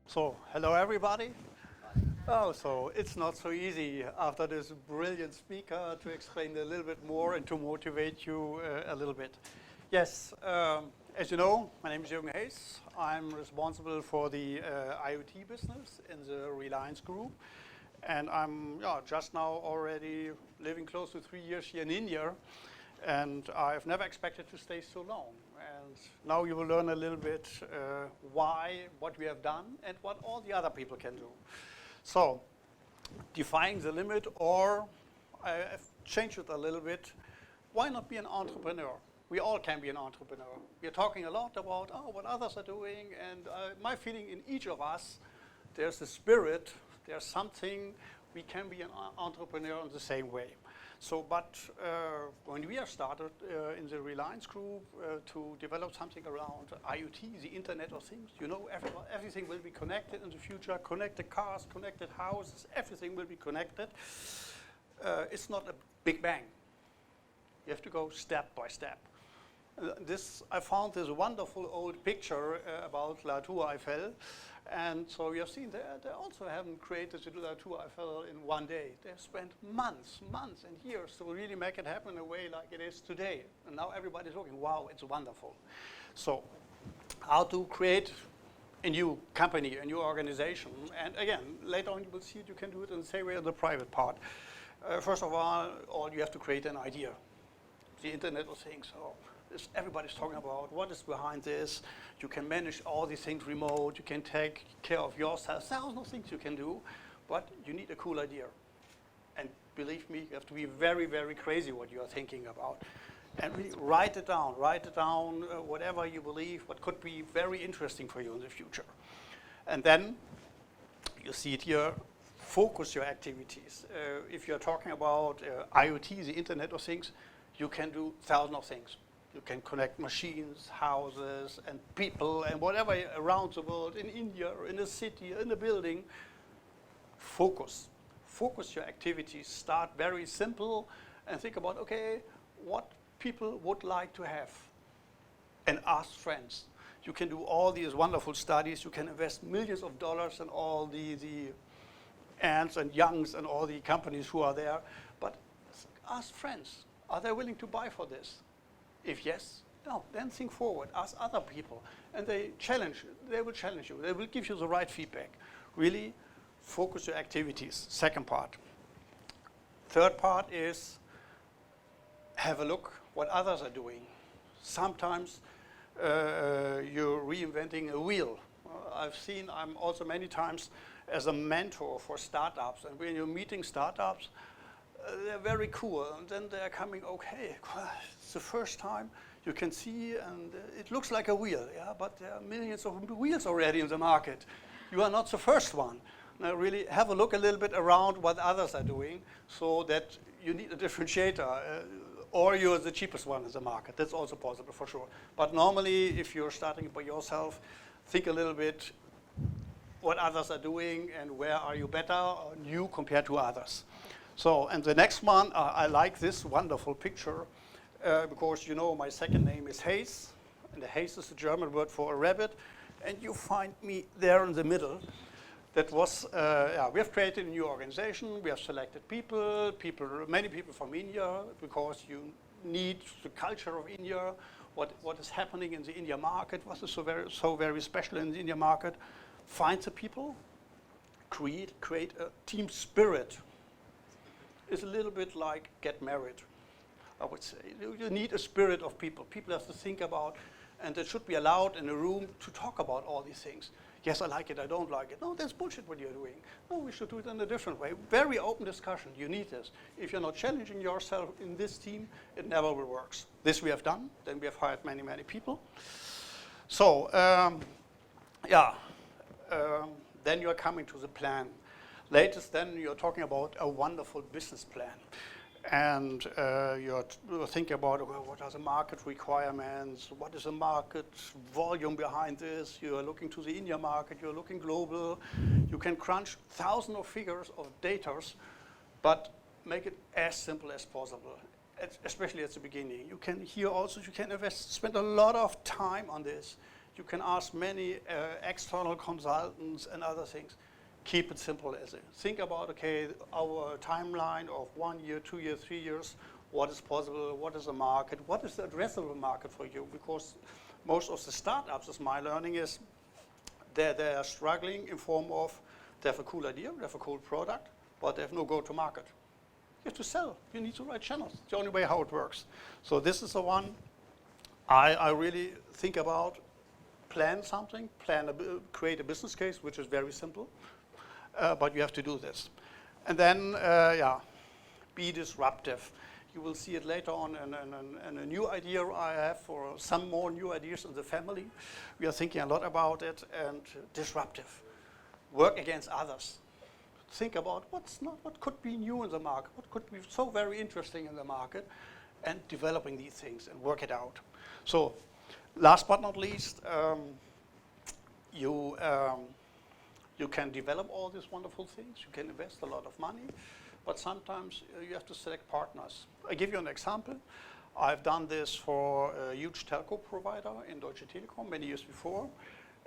So, hello everybody. Oh, so it's not so easy after this brilliant speaker to explain a little bit more and to motivate you a little bit. Yes, as you know, my name is Jürgen Hase. I'm responsible for the IoT business in the Reliance Group. And I'm just now already living close to 3 years here in India. And I've never expected to stay so long. And now you will learn a little bit what we have done, and what all the other people can do. So, defying the limit, or I've changed it a little bit. Why not be an entrepreneur? We all can be an entrepreneur. We're talking a lot about what others are doing, and my feeling in each of us, there's a spirit, there's something, we can be an entrepreneur in the same way. So, but when we have started in the Reliance Group to develop something around IoT, the Internet of Things, you know, everything will be connected in the future, connected cars, connected houses, everything will be connected. It's not a big bang. You have to go step by step. I found this wonderful old picture about La Tour Eiffel. And so you have seen they also haven't created the La Tour Eiffel in one day. They've spent months and years to really make it happen in a way like it is today. And now everybody's looking, wow, it's wonderful. So how to create a new company, a new organization. And again, later on you will see it, you can do it in the same way in the private part. First of all, you have to create an idea. The Internet of Things. Everybody's talking about what is behind this. You can manage all these things remote. You can take care of yourself. Thousands of things you can do, but you need a cool idea. And believe me, you have to be very, very crazy what you are thinking about. And really write it down, whatever you believe, what could be very interesting for you in the future. And then, you see it here, focus your activities. If you're talking about IoT, the Internet of Things, you can do thousands of things. You can connect machines, houses, and people, and whatever around the world, in India, or in a city, in a building. Focus. Focus your activities. Start very simple and think about, okay, what people would like to have. And ask friends. You can do all these wonderful studies. You can invest millions of dollars in all the Ants and Youngs and all the companies who are there. But ask friends. Are they willing to buy for this? If yes, no, then think forward, ask other people, and they will challenge you, they will give you the right feedback. Really focus your activities, second part. Third part is have a look what others are doing. Sometimes you're reinventing a wheel. I'm also many times as a mentor for startups, and when you're meeting startups, they're very cool, and then they're coming, okay, it's the first time you can see, and it looks like a wheel, but there are millions of wheels already in the market. You are not the first one. Now really have a look a little bit around what others are doing, so that you need a differentiator, or you're the cheapest one in the market. That's also possible for sure. But normally, if you're starting by yourself, think a little bit what others are doing, and where are you better or new compared to others. So, and the next one, I like this wonderful picture because you know my second name is Hase, and the Hase is a German word for a rabbit, and you find me there in the middle. That was, we have created a new organization. We have selected many people from India, because you need the culture of India, what is happening in the India market, what is so very special in the India market. Find the people, create a team spirit. It's a little bit like get married, I would say. You need a spirit of people. People have to think about, and they should be allowed in a room to talk about all these things. Yes, I like it, I don't like it. No, that's bullshit what you're doing. No, we should do it in a different way. Very open discussion, you need this. If you're not challenging yourself in this team, it never will work. This we have done, then we have hired many, many people. So, then you're coming to the plan. Latest, then you're talking about a wonderful business plan, and you're thinking about what are the market requirements, what is the market volume behind this. You are looking to the India market, you're looking global. You can crunch thousands of figures of data, but make it as simple as possible, especially at the beginning. You can spend a lot of time on this. You can ask many external consultants and other things. Keep it simple as it. Think about, okay, our timeline of 1 year, 2 years, 3 years, what is possible, what is the market, what is the addressable market for you? Because most of the startups, as my learning is, they're struggling in form of, they have a cool idea, they have a cool product, but they have no go-to-market. You have to sell. You need the right channels. It's the only way how it works. So this is the one I really think about. Plan something, create a business case, which is very simple, but you have to do this. And then, be disruptive. You will see it later on in a new idea I have, or some more new ideas in the family. We are thinking a lot about it, and disruptive. Work against others. Think about what could be new in the market, what could be so very interesting in the market, and developing these things and work it out. So, last but not least, you can develop all these wonderful things. You can invest a lot of money, but sometimes you have to select partners. I give you an example. I've done this for a huge telco provider in Deutsche Telekom many years before.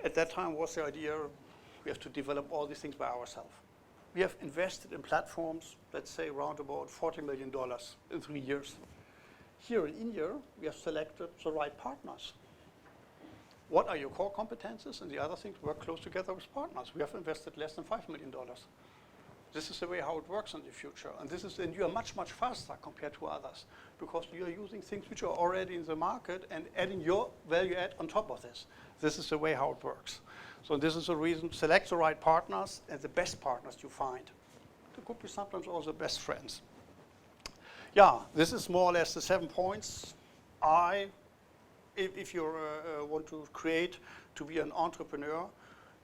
At that time was the idea we have to develop all these things by ourselves. We have invested in platforms, let's say around about $40 million in 3 years. Here in India, we have selected the right partners. What are your core competences? And the other things, work close together with partners. We have invested less than $5 million. This is the way how it works in the future. And you are much, much faster compared to others because you are using things which are already in the market and adding your value add on top of this. This is the way how it works. So this is the reason, select the right partners and the best partners you find. There could be sometimes also best friends. Yeah, this is more or less the 7 points. If you want to create, to be an entrepreneur,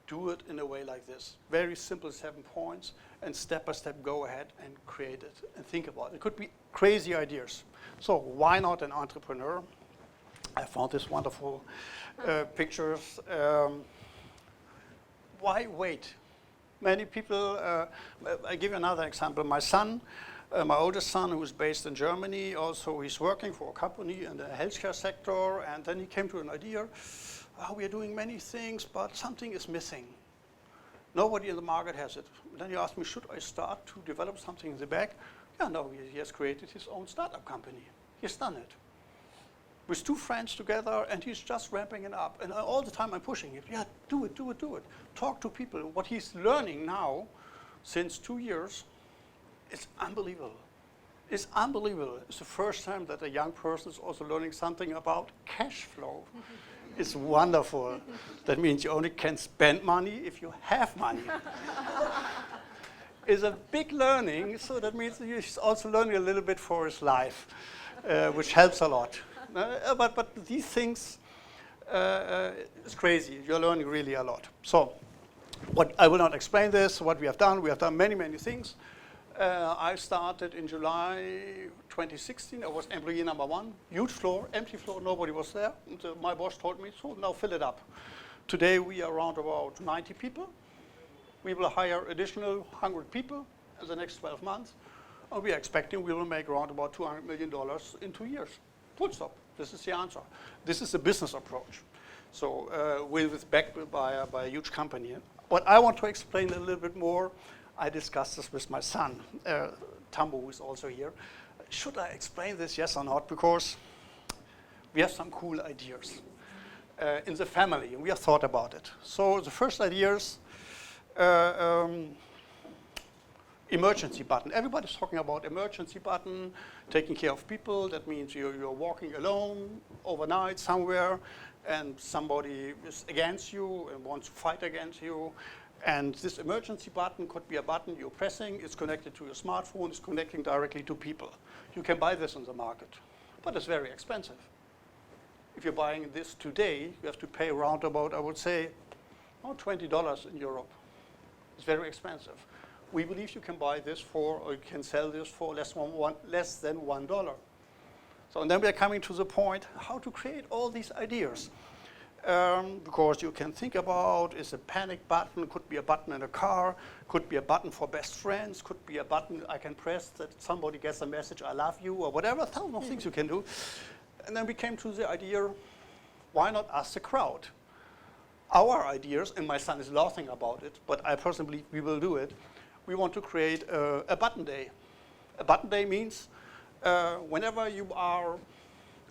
do it in a way like this. Very simple 7 points, and step by step go ahead and create it and think about it. It could be crazy ideas. So why not an entrepreneur? I found this wonderful pictures. Why wait? Many people, I give you another example. My son, my oldest son, who is based in Germany, also he's working for a company in the healthcare sector, and then he came to an idea, we are doing many things, but something is missing. Nobody in the market has it. Then he asked me, should I start to develop something in the back? Yeah, no, he has created his own startup company. He's done it. With 2 friends together, and he's just ramping it up. And all the time I'm pushing it. Yeah, do it, do it, do it. Talk to people. What he's learning now, since 2 years, is unbelievable. It's unbelievable. It's the first time that a young person is also learning something about cash flow. It's wonderful. That means you only can spend money if you have money. It's a big learning, so that means he's also learning a little bit for his life, which helps a lot. But these things, it's crazy. You're learning really a lot. So, I will not explain this, what we have done many, many things. I started in July 2016. I was employee number 1. Huge floor, empty floor, nobody was there. And, my boss told me, so now fill it up. Today we are around about 90 people. We will hire additional 100 people in the next 12 months. And we are expecting we will make around about $200 million in 2 years. Full stop. This is the answer. This is the business approach. So with backed by a huge company. What I want to explain a little bit more, I discussed this with my son, Tambo, who is also here. Should I explain this, yes or not? Because we have some cool ideas in the family, and we have thought about it. So the first idea is emergency button. Everybody's talking about emergency button, taking care of people. That means you're walking alone overnight somewhere, and somebody is against you and wants to fight against you. And this emergency button could be a button you're pressing. It's connected to your smartphone. It's connecting directly to people. You can buy this on the market, but it's very expensive. If you're buying this today, you have to pay around about, I would say, about $20 in Europe. It's very expensive. We believe you can buy this for, or you can sell this for less than $1. So, and then we're coming to the point how to create all these ideas. Because you can think about, is a panic button, could be a button in a car, could be a button for best friends, could be a button I can press that somebody gets a message, I love you, or whatever, 1,000 things you can do. And then we came to the idea, why not ask the crowd? our ideas, and my son is laughing about it, but I personally believe we will do it. We want to create a button day. A button day means whenever you are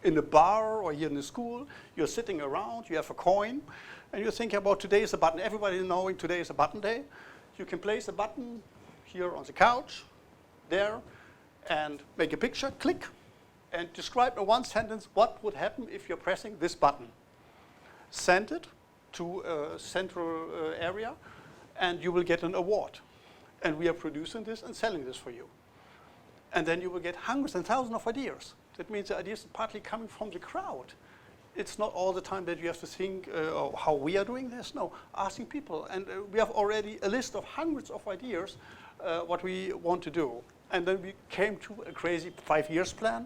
in a bar or you're in a school, you're sitting around, you have a coin, and you're thinking about today is a button. Everybody knowing today is a button day. You can place a button here on the couch, there, and make a picture, click, and describe in one sentence what would happen if you're pressing this button. Send it to a central area, and you will get an award. And we are producing this and selling this for you. And then you will get hundreds and thousands of ideas. That means the ideas are partly coming from the crowd. It's not all the time that you have to think how we are doing this. No, asking people. And we have already a list of hundreds of ideas what we want to do. And then we came to a crazy 5 years plan.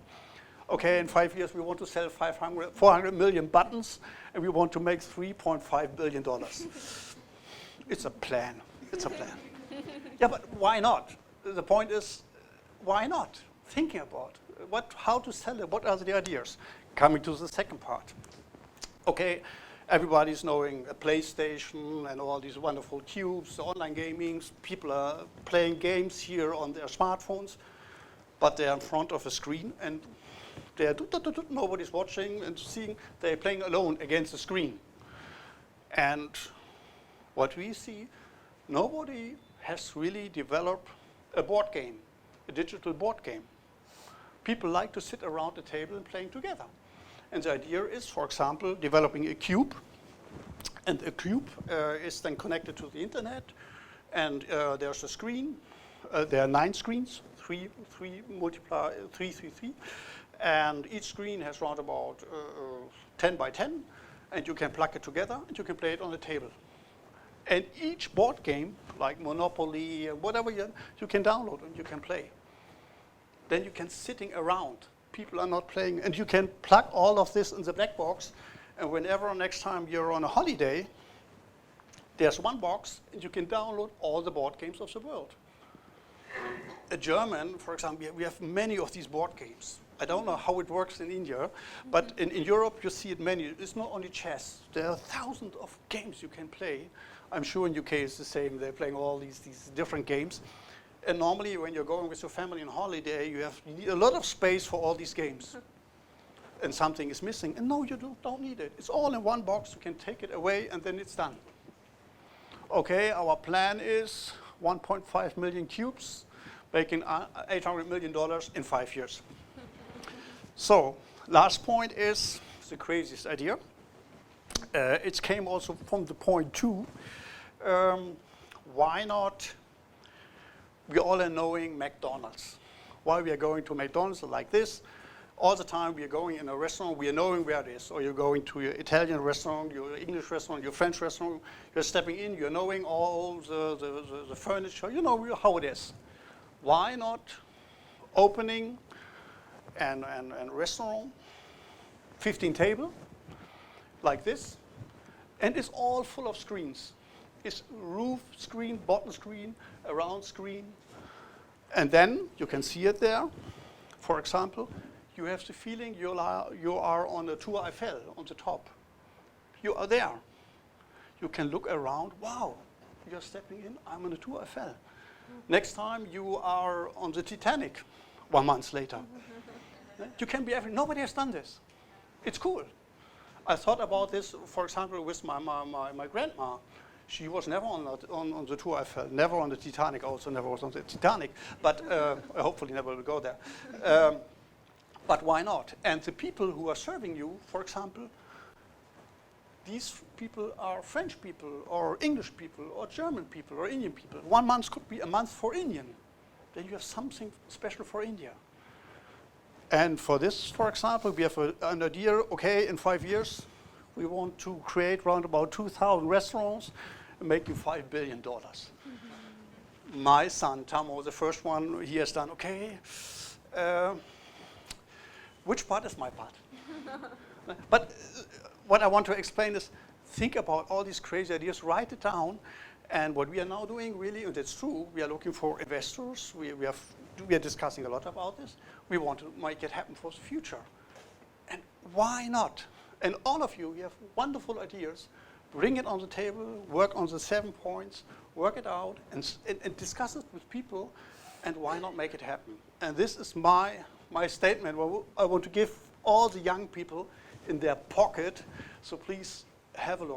Okay, in 5 years we want to sell 400 million buttons, and we want to make $3.5 billion. It's a plan. It's a plan. Yeah, but why not? The point is, why not? Thinking about how to sell it, what are the ideas? Coming to the second part. Okay, everybody's knowing a PlayStation and all these wonderful cubes, online gaming. People are playing games here on their smartphones, but they're in front of a screen and nobody's watching and seeing. They're playing alone against the screen. And what we see, nobody has really developed a board game, a digital board game. People like to sit around the table and playing together. And the idea is, for example, developing a cube. And a cube is then connected to the internet. And there's a screen. There are 9 screens, 3 multiply 3, 3, 3. And each screen has around about 10 by 10. And you can plug it together and you can play it on the table. And each board game, like Monopoly, whatever you can download and you can play. Then you can sitting around. People are not playing, and you can plug all of this in the black box. And whenever next time you're on a holiday, there's one box, and you can download all the board games of the world. A German, for example, we have many of these board games. I don't know how it works in India, but in Europe you see it many. It's not only chess. There are thousands of games you can play. I'm sure in UK it's the same. They're playing all these different games. And normally when you're going with your family on holiday, you need a lot of space for all these games. And something is missing. And no, you don't need it. It's all in one box. You can take it away and then it's done. Okay, our plan is 1.5 million cubes, making $800 million in 5 years. So, last point is the craziest idea. It came also from the point 2. Why not? We all are knowing McDonald's. Why we are going to McDonald's like this? All the time we are going in a restaurant, we are knowing where it is. Or you're going to your Italian restaurant, your English restaurant, your French restaurant. You're stepping in, you're knowing all the furniture. You know how it is. Why not opening and restaurant, 15 table, like this, and it's all full of screens. It's roof screen, bottom screen, around screen, and then you can see it there. For example, you have the feeling you are on the Tour Eiffel on the top. You are there. You can look around. Wow, you're stepping in. I'm on the Tour Eiffel. Next time you are on the Titanic. 1 month later. You can be everywhere. Nobody has done this. It's cool. I thought about this, for example, with my grandma. She was never on the Tour Eiffel, never on the Titanic, also never was on the Titanic, but hopefully never will go there. But why not? And the people who are serving you, for example, these people are French people, or English people, or German people, or Indian people. 1 month could be a month for Indian. Then you have something special for India. And for this, for example, we have an idea, okay, in 5 years, we want to create around about 2,000 restaurants, making $5 billion. Mm-hmm. My son, Tamo, the first one, he has done, okay, which part is my part? But what I want to explain is, think about all these crazy ideas, write it down, and what we are now doing really, and it's true, we are looking for investors, we are discussing a lot about this, we want to make it happen for the future. And why not? And all of you have wonderful ideas. bring it on the table, work on the 7 points, work it out, and discuss it with people, and why not make it happen? And this is my statement. I want to give all the young people in their pocket, so please have a look.